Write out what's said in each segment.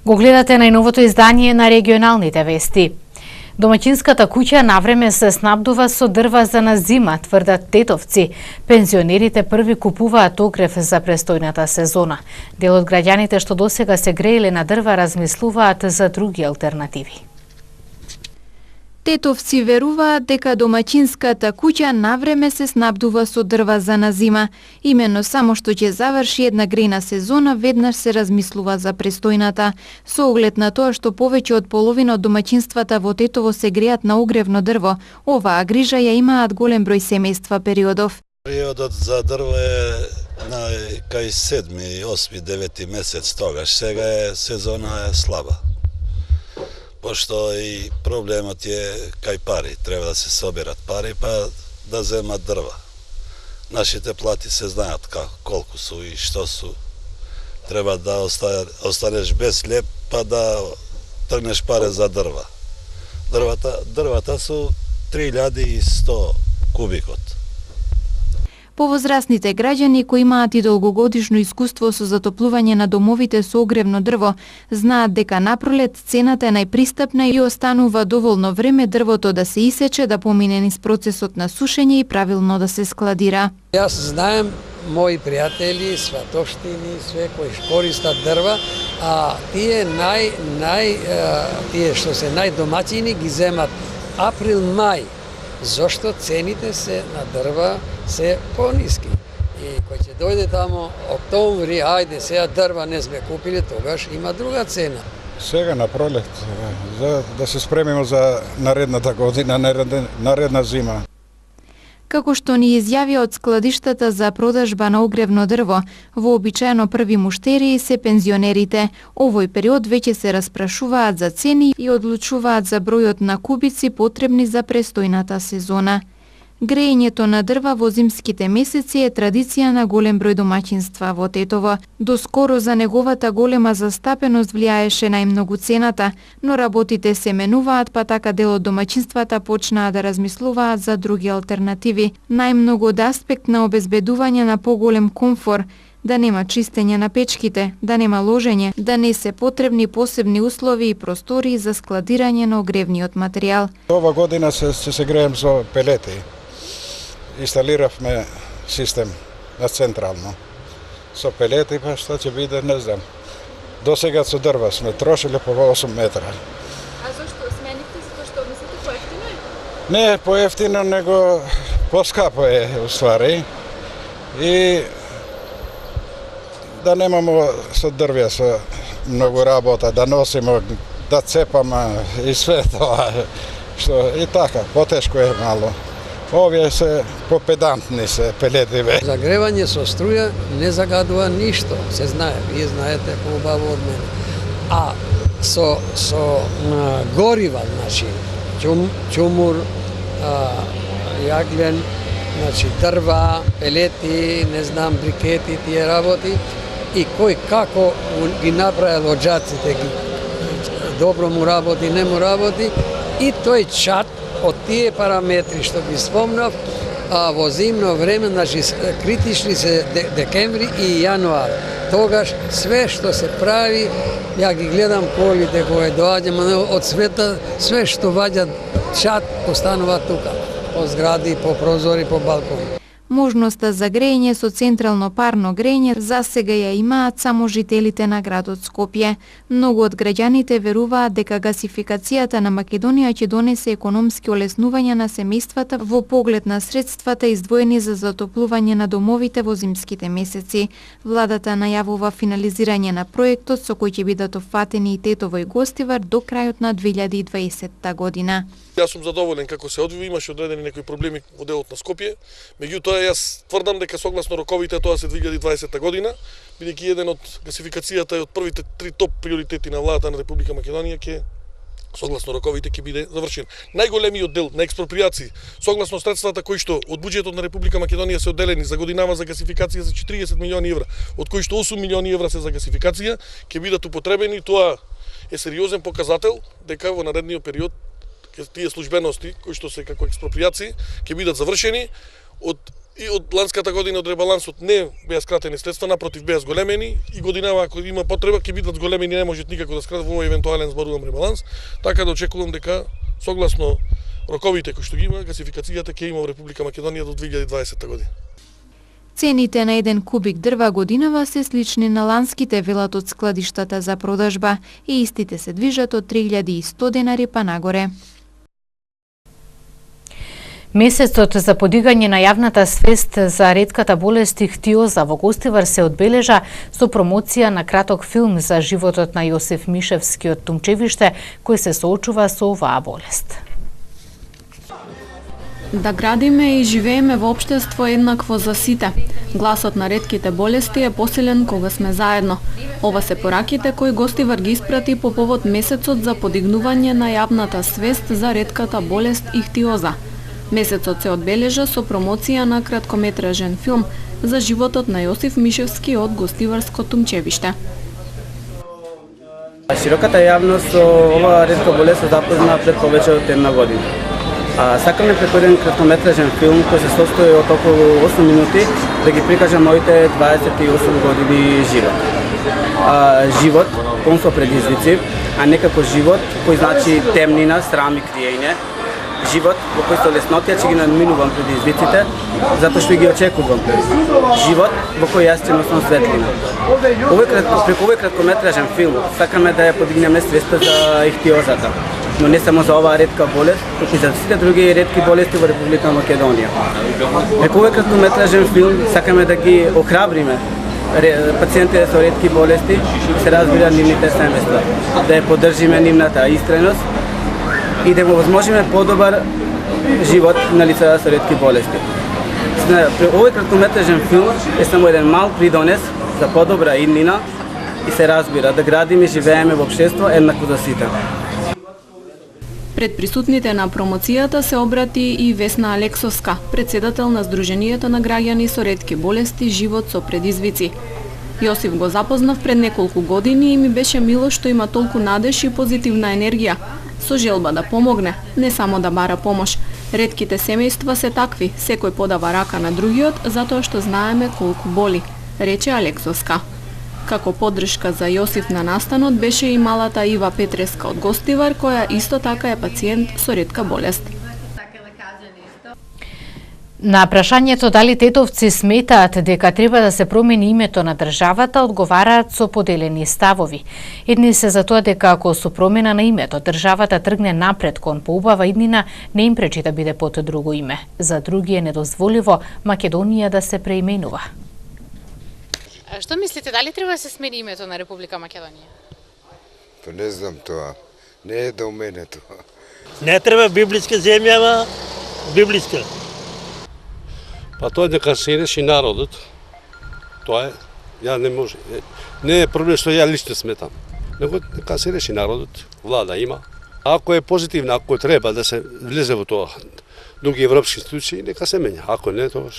Го гледате најновото издание на регионалните вести. Домаќинската куќа навреме се снабдува со дрва за на зима, тврдат тетовци. Пензионерите први купуваат огрев за престојната сезона. Дел од граѓаните што досега се грееле на дрва размислуваат за други алтернативи. Тетовци веруваат дека домаќинската куќа навреме се снабдува со дрва за на зима. Именно само што ќе заврши една грејна сезона, веднаш се размислува за престојната. Со оглед на тоа што повеќе од половина од домаќинствата во Тетово се греат на огревно дрво, оваа грижа ја имаат голем број семејства периодов. Периодот за дрво е кај 7, 8, 9 месец тогаш. Сега сезона е слаба. Пошто и проблемот е кај пари, треба да се соберат пари па да земат дрва. Нашите плати се знаат колку су и што су. Треба да останеш без леп па да тргнеш пари за дрва. Дрвата су 3100 кубикот. Повозрастните граѓани кои имаат и долгогодишно искуство со затоплување на домовите со огревно дрво, знаат дека напролет цената е најпристапна и останува доволно време дрвото да се исече, да помине низ процесот на сушење и правилно да се складира. Јас знаем мои пријатели, сватовштини, све кои користат дрва, а тие тие што се најдомаќини ги земат април-мај. Зошто цените се на дрва се пониски. И кој ќе дојде тамо октомври, ајде сега дрва не сме купили, тогаш има друга цена. Сега на пролет, за да се спремиме за наредната година, наредна зима. Како што ни изјави од складиштата за продажба на огревно дрво, вообичаено први муштери се пензионерите. Овој период веќе се распрашуваат за цени и одлучуваат за бројот на кубици потребни за престојната сезона. Греењето на дрва во зимските месеци е традиција на голем број домаќинства во Тетово. Доскоро за неговата голема застапеност влијаеше најмногу цената, но работите се менуваат, па така дел од домаќинствата почнаа да размислуваат за други алтернативи. Најмногу од аспект на обезбедување на поголем комфор, да нема чистење на печките, да нема ложење, да не се потребни посебни услови и простори за складирање на огревниот материјал. Ова година се греем со пелети. Инсталиравме систем на централно. Со пелети, па што ќе биде, не знам. Досега со дрва сме трошиле по 8 метра. А зашто смените, затоа што мислите поевтино е? Не поевтино, него поскапо е, уствари. И да немамо со дрвја со многу работа, да носимо, да цепаме и све тоа. Што и така, потешко е мало. Овие се попедантни се пелетиве. Загревање со струја не загадува ништо, се знае, вие знаете побаво од мене. А со горива, значи чумур, јаглен, значи дрва, пелети, не знам, брикети, тие работи, и кој како ги направил оджаците, добро му работи, не му работи, и тој чат од тие параметри што ги спомнав, во зимно време, значи критични се декември и јануар. Тогаш све што се прави, ја ги гледам колите кои доаѓаме од света, све што ваѓа чат останува тука, по згради, по прозори, по балкони. Можноста за грејење со централно парно грејење засега ја имаат само жителите на градот Скопје. Многу од граѓаните веруваат дека гасификацијата на Македонија ќе донесе економски олеснување на семејствата во поглед на средствата издвоени за затоплување на домовите во зимските месеци. Владата најавува финализирање на проектот со кој ќе бидат опфатени и Тетово и Гостивар до крајот на 2020 година. Јас сум задоволен како се одвива, имаше одредени некои проблеми во делот на Скопје. Меѓутоа јас тврдам дека согласно роковите тоа се 2020 година, бидејќи еден од гасификацијата е од првите 3 топ приоритети на владата на Република Македонија ќе согласно роковите ќе биде завршен. Најголемиот дел на експропријации согласно средствата кои што од буџетот на Република Македонија се одделени за годинава за гасификација за 40 милиони евра, од кои што 8 милиони евра се за гасификација, ќе бидат употребени. Тоа е сериозен показател дека во наредниот период тие службености кои што се како експропријации ќе бидат завршени. Од И од ланската година од ребалансот не беа скратени средства, напротив беа зголемени и годинава ако има потреба ќе бидат зголемени, не можат никако да скратат во овој евентуален зборувам ребаланс, така да очекувам дека согласно роковите кои што ги има, гасификацијата ќе има во Република Македонија до 2020 година. Цените на еден кубик дрва годинава се слични на ланските, велат од складиштата за продажба, и истите се движат од 3100 денари па нагоре. Месецот за подигање на јавната свест за ретката болест ихтиоза во Гостивар се одбележа со промоција на краток филм за животот на Јосиф Мишевски од Тумчевиште, кој се соочува со оваа болест. Да градиме и живееме во општество еднакво за сите. Гласот на ретките болести е посилен кога сме заедно. Ова се пораките кои Гостивар ги испрати по повод месецот за подигнување на јавната свест за ретката болест ихтиоза. Месецот се одбележа со промоција на краткометражен филм за животот на Јосиф Мишевски од Гостиварско Тумчевиште. Широката јавност со оваа ретка болест се запозна пред повеќе од една година. Сакаме преку еден краткометражен филм кој се состои од околу 8 минути да ги прикажам моите 28 години живот. Живот пун со предизвици, а некако живот кој значи темнина, срам и криење. Живот во кој со леснотија ќе ги надминувам предизвиците, затоа што ги очекувам. Живот во кој јас ќе носам светлина. Преку овој краткометражен филм сакаме да ја подигнеме свеста за ихтиозата, но не само за оваа ретка болест, туку и за сите други ретки болести во Република Македонија. Преку овој краткометражен филм сакаме да ги охрабриме пациентите со ретки болести, да се разбира нивните семејства, да ја поддржиме нивната истреност и да го возможиме подобар живот на лицата со ретки болести. Овој краткометражен филм е само еден мал придонес за подобра иднина и се разбира да градиме и живееме во општество еднакво за сите. Пред присутните на промоцијата се обрати и Весна Алексовска, председател на Сдруженијето на граѓани со ретки болести Живот со предизвици. Јосиф го запознав пред неколку години и ми беше мило што има толку надеж и позитивна енергија, со желба да помогне, не само да бара помош. Ретките семејства се такви, секој подава рака на другиот затоа што знаеме колку боли, рече Алексовска. Како поддршка за Јосиф на настанот беше и малата Ива Петреска од Гостивар, која исто така е пациент со ретка болест. На прашањето дали тетовци сметаат дека треба да се промени името на државата, одговараат со поделени ставови. Едни се за тоа дека ако со промена на името државата тргне напред кон поубава иднина, не им пречи да биде под друго име. За други е недозволиво Македонија да се преименува. Што мислите, дали треба да се смени името на Република Македонија? Па не знам тоа. Не е до мене тоа. Не треба библиска земја, ама библиска. Па тоа дека се реши народот. Тоа е, ја не може. Не е проблем што ја лично сметам. Него дека се реши народот, влада има. Ако е позитивно, ако треба да се влезе во тоа, други европски институции, нека се менја. Ако не, тоа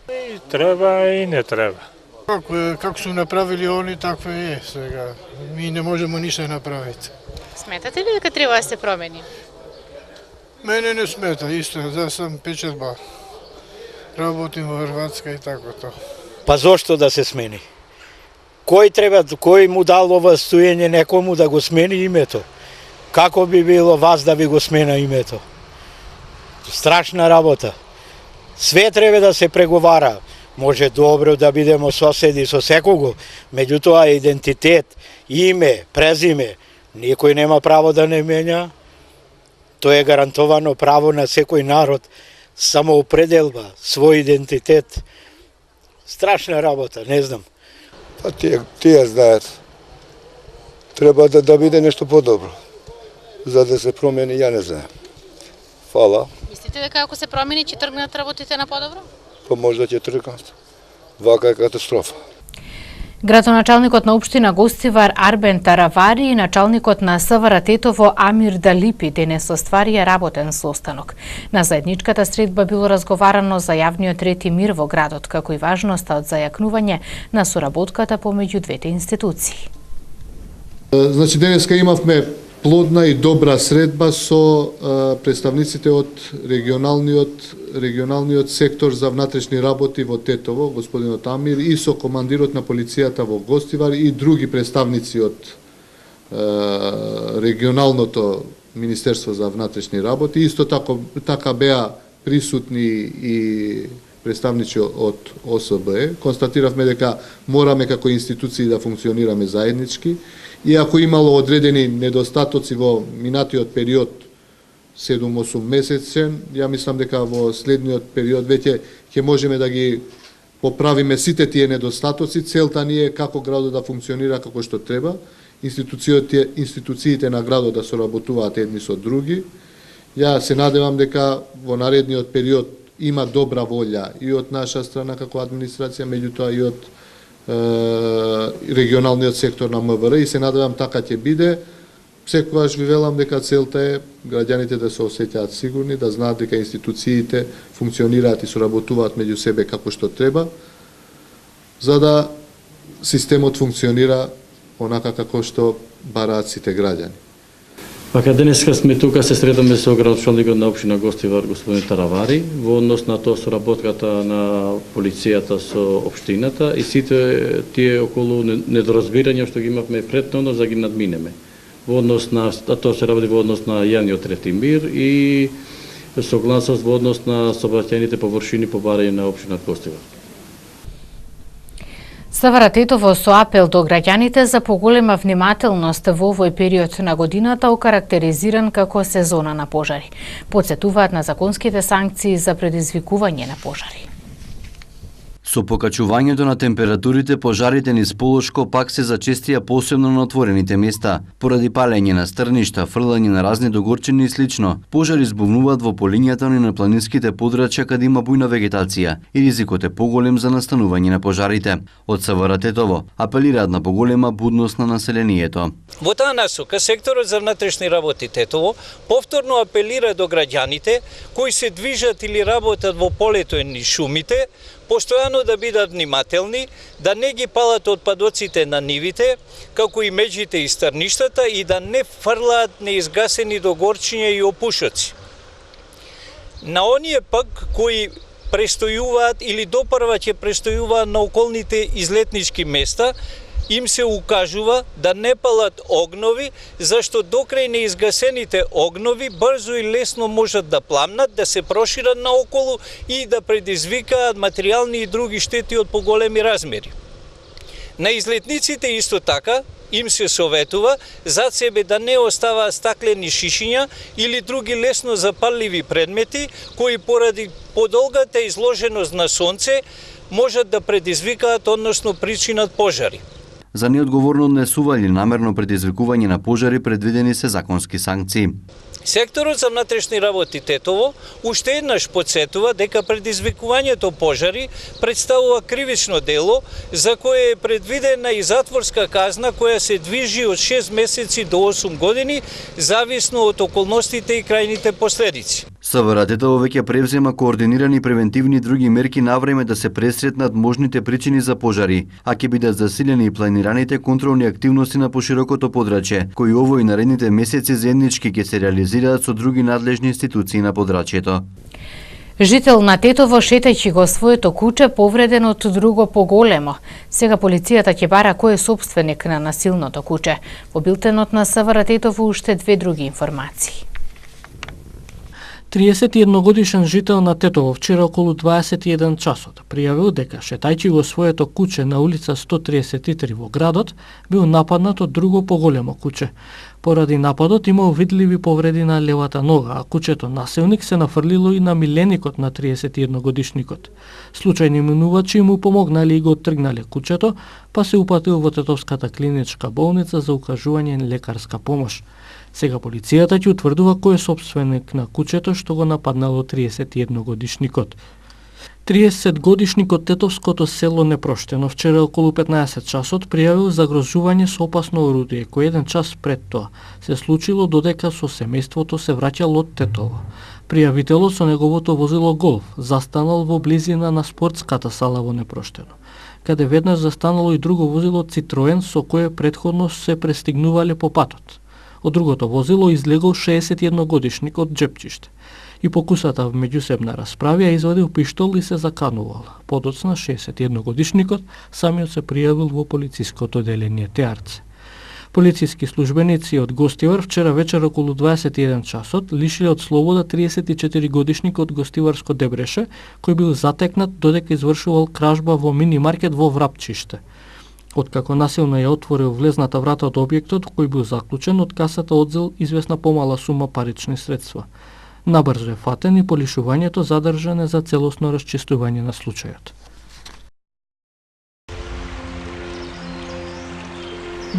и треба и не треба. Како су направили они, такво е сега. Ми не можеме ништо да направите. Сметате ли дека треба да се промени? Мене не смета, исто, да сам печатба. Работим во Хрватска и така тоа. Па зошто да се смени? Кој му дал ова стоење некому да го смени името? Како би било вас да ви го смена името? Страшна работа. Све треба да се преговара. Може добро да бидеме соседи со секого, меѓутоа идентитет, име, презиме, никој нема право да не менја. Тоа е гарантовано право на секој народ, самоопределба, свој идентитет. Страшна работа, не знам. Па тие знаат. Треба да биде нешто подобро. За да се промени, ја не знам. Фала. Мислите дека ако се промени, ќе тргнат работите на подобро? Па може да ќе тргнат. Вака е катастрофа. Градоначалникот на општина Гостивар Арбен Таравари и началникот на СВР Тетово Амир Далипи денес остварија работен состанок. На заедничката средба било разговарано за јавниот ред и мир во градот, како и важноста од зајакнување на соработката помеѓу двете институции. Значи денеска имавме плодна и добра средба со представниците од регионалниот сектор за внатрешни работи во Тетово, господинот Амир, и со командирот на полицијата во Гостивар и други представници од регионалното Министерство за внатрешни работи. Исто така беа присутни и представници од ОСБ. Констатиравме дека мораме како институции да функционираме заеднички. И ако имало одредени недостатоци во минатиот период 7-8 месецен, ја мислам дека во следниот период веќе ќе можеме да ги поправиме сите тие недостатоци. Целта ни е како градот да функционира како што треба, институциите на градот да соработуваат едни со други. Ја се надевам дека во наредниот период има добра волја и од наша страна како администрација, меѓутоа и од регионалниот сектор на МВР, и се надевам така ќе биде. Секогаш ви велам дека целта е граѓаните да се осеќаат сигурни, да знаат дека институциите функционираат и соработуваат меѓу себе како што треба, за да системот функционира онака како што бараат сите граѓани. Вака денеска сме тука, се средаме со градоначалникот на општина Гостивар, господин Таравари, во однос на тоа соработката на полицијата со општината и сите тие околу недоразбирања што ги имавме претходно за ги надминеме. Во однос на тоа се работи во однос на јавниот ред и мир и согласност во однос на сообраќајните површини по барање на општина Гостивар. СВР Тетово со апел до граѓаните за поголема внимателност во овој период на годината окарактеризиран како сезона на пожари. Потсетуваат на законските санкции за предизвикување на пожари. Со покачувањето на температурите, пожарите низ Полошко пак се зачестија, посебно на отворените места, поради палење на стрништа, фрлање на разни догорчини и слично. Пожари збувнуваат во полињата на планинските подрачја каде има бујна вегетација и ризикот е поголем за настанување на пожарите. Од СВР Тетово апелираат на поголема будност на населението. Во таа насока, секторот за внатрешни работи Тетово повторно апелира до граѓаните кои се движат или работат во полето и шумите, постојано да бидат внимателни, да не ги палат отпадоците на нивите, како и меѓите и стрништата, и да не фрлаат неизгасени догорчиња и опушоци. На оние пак кои престојуваат или допрва ќе престојуваат на околните излетнички места, им се укажува да не палат огнови, зашто докрај неизгасените огнови брзо и лесно можат да пламнат, да се прошират наоколу и да предизвикаат материјални и други штети од поголеми размери. На излетниците исто така им се советува зад себе да не оставаат стаклени шишиња или други лесно запалливи предмети кои поради подолгата изложеност на сонце можат да предизвикаат, односно причинат пожари. За неодговорно однесување или намерно предизвикување на пожари предвидени се законски санкции. Секторот за внатрешни работи Тетово уште еднаш потсетува дека предизвикувањето пожари представува кривично дело за кое е предвидена и затворска казна која се движи од 6 месеци до 8 години, зависно од околностите и крајните последици. СВР Тетово веќе превзема координирани превентивни и други мерки навреме да се пресретнат можните причини за пожари, а ќе бидат засилени и планираните контролни активности на поширокото подрачје, кои овој и наредните месеци заеднички ќе се реализираат со други надлежни институции на подрачјето. Жител на Тетово шетајќи го своето куче повреден од друго поголемо. Сега полицијата ќе бара кој е собственик на насилното куче. Во билтенот на СВР Тетово уште две други информации. 31-годишен жител на Тетово вчера околу 21 часот пријавил дека шетајќи го своето куче на улица 133 во градот бил нападнат од друго поголемо куче. Поради нападот имал видливи повреди на левата нога, а кучето насилник се нафрлило и на миленикот на 31-годишникот. Случајни минувачи му помогнале и го тргнале кучето, па се упатил во Тетовската клиничка болница за укажување на лекарска помош. Сега полицијата ќе утврдува кој е собственик на кучето што го нападнало 31-годишникот. 30-годишникот Тетовското село Непроштено вчера околу 15 часот пријавил загрозување со опасно орудие, кој еден час пред тоа се случило додека со семејството се враќал од Тетово. Пријавителот со неговото возило Голф застанал во близина на спортската сала во Непроштено, каде веднаш застанало и друго возило Цитроен со кое претходно се престигнувале по патот. Од другото возило излегол 61 годишник од Джепчиште. И покусата в меѓусебна расправа извадил пиштол и се заканувал. Подоцна 61 годишникот самиот се пријавил во полициското одделение Теарце. Полициски службеници од Гостивар вчера вечер околу 21 часот лишиле од слобода 34 годишник од Гостиварско Дебреше, кој бил затекнат додека извршувал кражба во мини маркет во Врапчиште. Откако насилно ја отворил влезната врата од објектот кој бил заклучен, од касата одзел известна помала сума парични средства. Набрзо е фатен и по лишувањето задржан е за целосно расчистување на случајот.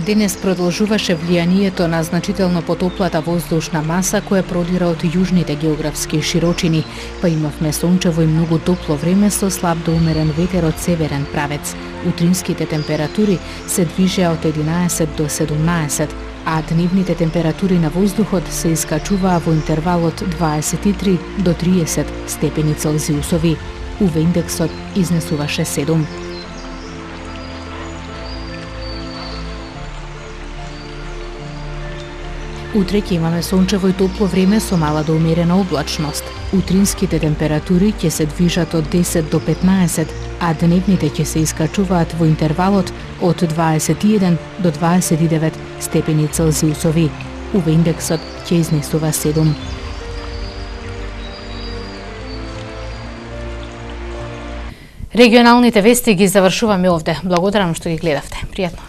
Денес продолжуваше влијанието на значително потоплата воздушна маса која продира од јужните географски широчини, па имавме сончево и многу топло време со слаб до умерен ветер од северен правец. Утринските температури се движеа од 11 до 17, а дневните температури на воздухот се искачуваа во интервалот 23 до 30 степени Целзиусови. УВ индексот изнесуваше 7. Утре ќе имаме сончево и топло време со мала до умерена облачност. Утринските температури ќе се движат од 10 до 15, а дневните ќе се искачуваат во интервалот од 21 до 29 степени Целзиусови. УВ индексот ќе изнесува 7. Регионалните вести ги завршуваме овде. Благодарам што ги гледавте. Пријатно.